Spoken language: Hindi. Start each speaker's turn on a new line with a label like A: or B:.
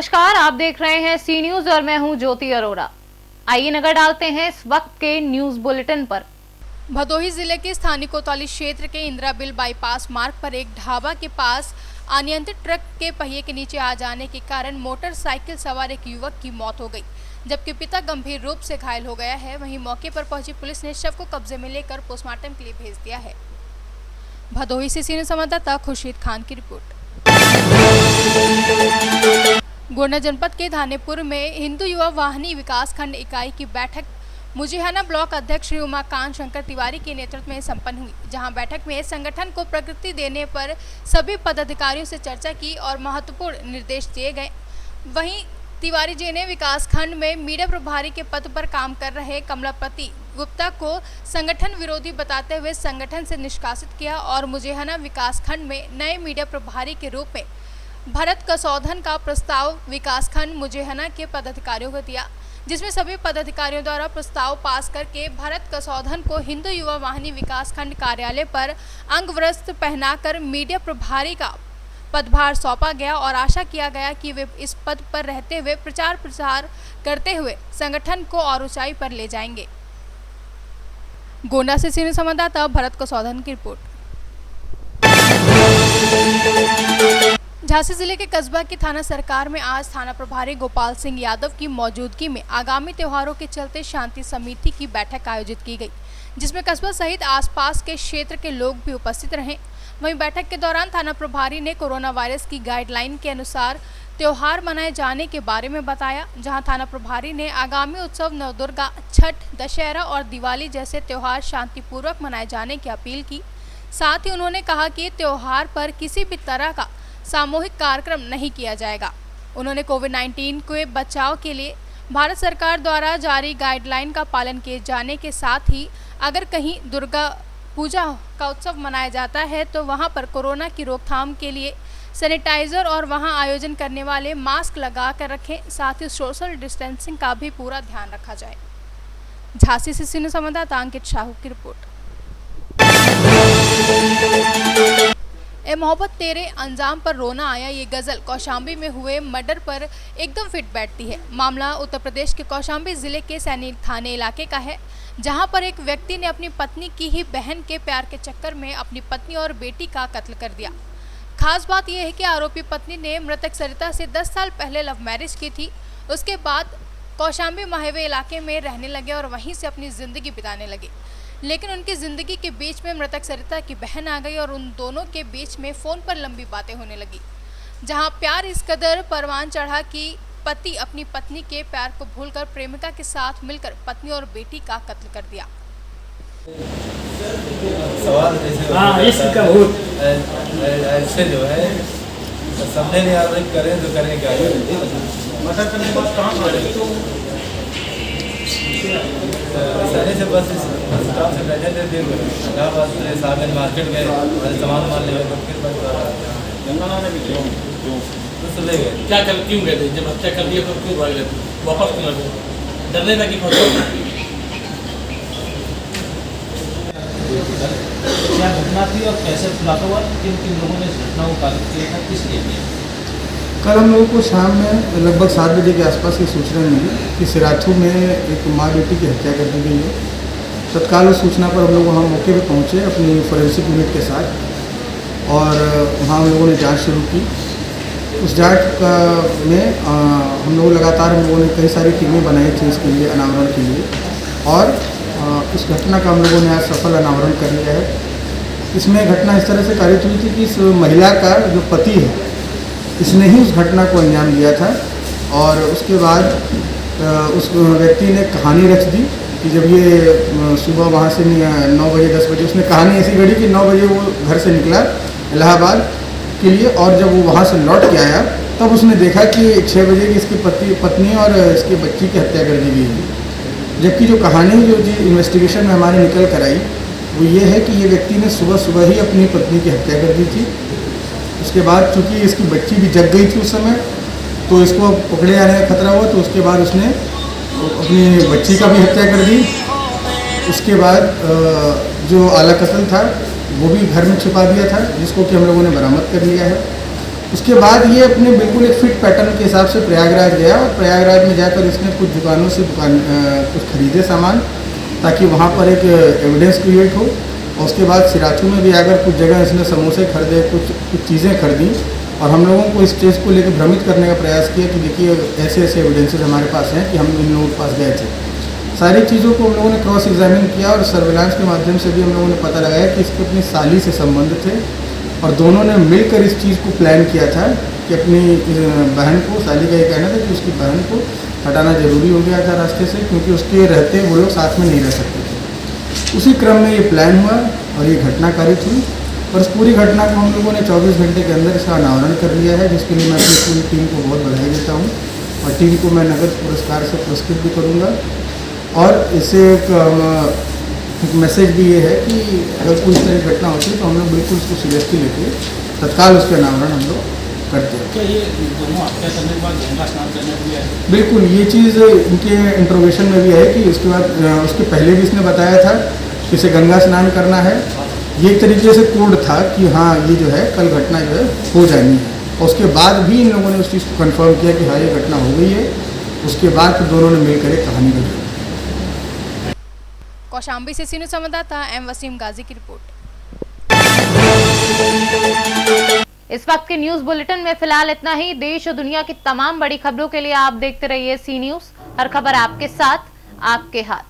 A: नमस्कार, आप देख रहे हैं सी न्यूज और मैं हूं ज्योति अरोड़ा। आइए नजर डालते हैं इस वक्त के न्यूज बुलेटिन पर।
B: भदोही जिले के स्थानीय कोतवाली क्षेत्र के इंदिरा बिल बाईपास मार्ग पर एक ढाबा के पास अनियंत्रित ट्रक के पहिए के नीचे आ जाने के कारण मोटरसाइकिल सवार एक युवक की मौत हो गई, जबकि पिता गंभीर रूप से घायल हो गया है। वहीं मौके पर पहुंची पुलिस ने शव को कब्जे में लेकर पोस्टमार्टम के लिए भेज दिया है। भदोही से सीनियर संवाददाता खुर्शीद खान की रिपोर्ट। गोंडा जनपद के धानेपुर में हिंदू युवा वाहिनी विकास खंड इकाई की बैठक मुजिहाना ब्लॉक अध्यक्ष श्री उमाकांत शंकर तिवारी के नेतृत्व में संपन्न हुई, जहां बैठक में संगठन को प्रगति देने पर सभी पदाधिकारियों से चर्चा की और महत्वपूर्ण निर्देश दिए गए। वहीं तिवारी जी ने विकास खंड में मीडिया प्रभारी के पद पर काम कर रहे कमलापति गुप्ता को संगठन विरोधी बताते हुए संगठन से निष्कासित किया और मुजिहाना विकास खंड में नए मीडिया प्रभारी के रूप में भरत कसौधन का प्रस्ताव विकासखंड मुजिहाना के पदाधिकारियों को दिया, जिसमें सभी पदाधिकारियों द्वारा प्रस्ताव पास करके भरत कसौधन को हिंदू युवा वाहिनी विकासखंड कार्यालय पर अंगवस्त्र पहनाकर मीडिया प्रभारी का पदभार सौंपा गया और आशा किया गया कि वे इस पद पर रहते हुए प्रचार प्रसार करते हुए संगठन को और ऊंचाई पर ले जाएंगे। गोंडा से सीनियर संवाददाता भरत कसौधन की रिपोर्ट। झांसी जिले के कस्बा की थाना सरकार में आज थाना प्रभारी गोपाल सिंह यादव की मौजूदगी में आगामी त्योहारों के चलते शांति समिति की बैठक आयोजित की गई, जिसमें कस्बा सहित आसपास के क्षेत्र के लोग भी उपस्थित रहे। वहीं बैठक के दौरान थाना प्रभारी ने कोरोना वायरस की गाइडलाइन के अनुसार त्योहार मनाए जाने के बारे में बताया, जहां थाना प्रभारी ने आगामी उत्सव नवदुर्गा, छठ, दशहरा और दिवाली जैसे त्योहार शांतिपूर्वक मनाए जाने की अपील की। साथ ही उन्होंने कहा कि त्योहार पर किसी भी तरह का सामूहिक कार्यक्रम नहीं किया जाएगा। उन्होंने कोविड-19 के बचाव के लिए भारत सरकार द्वारा जारी गाइडलाइन का पालन किए जाने के साथ ही अगर कहीं दुर्गा पूजा का उत्सव मनाया जाता है तो वहां पर कोरोना की रोकथाम के लिए सैनिटाइजर और वहां आयोजन करने वाले मास्क लगा कर रखें। साथ ही सोशल डिस्टेंसिंग का भी पूरा ध्यान रखा जाए। झांसी से सीनियर संवाददाता अंकित साहू की रिपोर्ट। ए मोहब्बत तेरे अंजाम पर रोना आया, ये गजल कौशाम्बी में हुए मर्डर पर एकदम फिट बैठती है। मामला उत्तर प्रदेश के कौशाम्बी जिले के सैनिक थाने इलाके का है, जहां पर एक व्यक्ति ने अपनी पत्नी की ही बहन के प्यार के चक्कर में अपनी पत्नी और बेटी का कत्ल कर दिया। खास बात यह है कि आरोपी पत्नी ने मृतक सरिता से 10 साल पहले लव मैरिज की थी। उसके बाद कौशाम्बी महावे इलाके में रहने लगे और वहीं से अपनी जिंदगी बिताने लगे, लेकिन उनकी जिंदगी के बीच में मृतक सरिता की बहन आ गई और उन दोनों के बीच में फोन पर लंबी बातें होने लगी, जहां प्यार इस कदर परवान चढ़ा कि पति अपनी पत्नी के प्यार को भूलकर प्रेमिका के साथ मिलकर पत्नी और बेटी का कत्ल कर दिया।
C: सवाल ऐसे जो है सबने नहीं आरोप करें तो करें क्या सारे से बस स्टाफ से बैठे थे सागन मार्केट में सामान मान ले तो ले गए।
D: क्या कर क्यों गए थे? जब हत्या कर दिया तो क्यों भाग गए? वापस क्यों गए? डरने लगी
E: क्या घटना थी और कैसे खुलासा हुआ? किन किन लोगों ने इस घटना को काबिज किया था, किस लिए किया?
F: कल हम लोगों को शाम में लगभग 7 बजे के आसपास की सूचना मिली कि सिराथू में एक माँ बेटी की हत्या कर दी गई है। तत्काल उस सूचना पर हम लोग वहाँ मौके पर पहुँचे अपनी फोरेंसिक यूनिट के साथ और वहाँ हम लोगों ने जांच शुरू की। उस जांच में हम लोग लगातार हम लोगों ने कई सारी टीमें बनाई थी इसके लिए, अनावरण के लिए, और उस घटना का हम लोगों ने आज सफल अनावरण कर लिया है। इसमें घटना इस तरह से कारित हुई थी कि इस महिला का जो पति है, इसने ही उस घटना को अंजाम दिया था और उसके बाद उस व्यक्ति ने कहानी रच दी कि जब ये सुबह वहाँ से 9 बजे 10 बजे उसने कहानी ऐसी गढ़ी कि 9 बजे वो घर से निकला इलाहाबाद के लिए और जब वो वहाँ से लौट के आया तब उसने देखा कि 6 बजे की इसकी पत्नी और इसकी बच्ची की हत्या कर दी गई है। जबकि जो कहानी जो इन्वेस्टिगेशन में हमारे निकल कर आई वो ये है कि ये व्यक्ति ने सुबह ही अपनी पत्नी की हत्या कर दी थी। उसके बाद चूँकि इसकी बच्ची भी जग गई थी उस समय, तो इसको पकड़े जाने का खतरा हुआ, तो उसके बाद उसने अपनी बच्ची का भी हत्या कर दी। उसके बाद जो आला कत्ल था वो भी घर में छुपा दिया था, जिसको कि हम लोगों ने बरामद कर लिया है। उसके बाद ये अपने बिल्कुल एक फिट पैटर्न के हिसाब से प्रयागराज गया और प्रयागराज में जाकर इसने कुछ दुकानों से कुछ खरीदे सामान, ताकि वहाँ पर एक एविडेंस क्रिएट हो। और उसके बाद सिराथू में भी आकर कुछ जगह इसने समोसे खरीदे, कुछ चीज़ें खरीदी और हम लोगों को इस चीज़ को लेकर भ्रमित करने का प्रयास किया कि देखिए ऐसे ऐसे एविडेंसेस हमारे पास हैं कि हम इन लोगों के पास गए थे। सारी चीज़ों को हम लोगों ने क्रॉस एग्जामिन किया और सर्विलांस के माध्यम से भी हम लोगों ने पता लगाया कि इसके अपनी साली से संबंध थे और दोनों ने मिलकर इस चीज़ को प्लान किया था कि अपनी बहन को, साली का ये कहना था कि उसकी बहन को हटाना ज़रूरी हो गया था रास्ते से, क्योंकि उसके रहते वो लोग साथ में नहीं रह सकते थे। उसी क्रम में ये प्लान हुआ और ये घटना कारित हुई और इस पूरी घटना को हम लोगों ने 24 घंटे के अंदर इसका अनावरण कर लिया है, जिसके लिए मैं अपनी पूरी टीम को बहुत बधाई देता हूँ और टीम को मैं नगद पुरस्कार से पुरस्कृत भी करूँगा। और इससे एक मैसेज भी ये है कि अगर कोई इस तरह की घटना होती है तो हम लोग बिल्कुल उसको सीरियसली लेके तत्काल उसके अनावरण हम लोग करते हैं।
E: क्या ये दोनों हत्या करने के बाद गंगा स्नान करने के लिए आए?
F: बिल्कुल, ये चीज़ इनके इंट्रोगेशन में भी है कि उसके बाद उसके पहले भी इसने बताया था कि इसे गंगा स्नान करना है। ये एक तरीके से कोड था कि हाँ ये जो है कल घटना जो है हो जानी है और उसके बाद भी इन लोगों ने उस चीज़ को कंफर्म किया कि हाँ ये घटना हो गई है। उसके बाद फिर दोनों ने मिलकर एक कहानी बनाई।
B: कौशाम्बी से सीनियर संवाददाता एम वसीम गाजी की रिपोर्ट।
A: इस वक्त के न्यूज बुलेटिन में फिलहाल इतना ही। देश और दुनिया की तमाम बड़ी खबरों के लिए आप देखते रहिए सी न्यूज। हर खबर आपके साथ, आपके हाथ।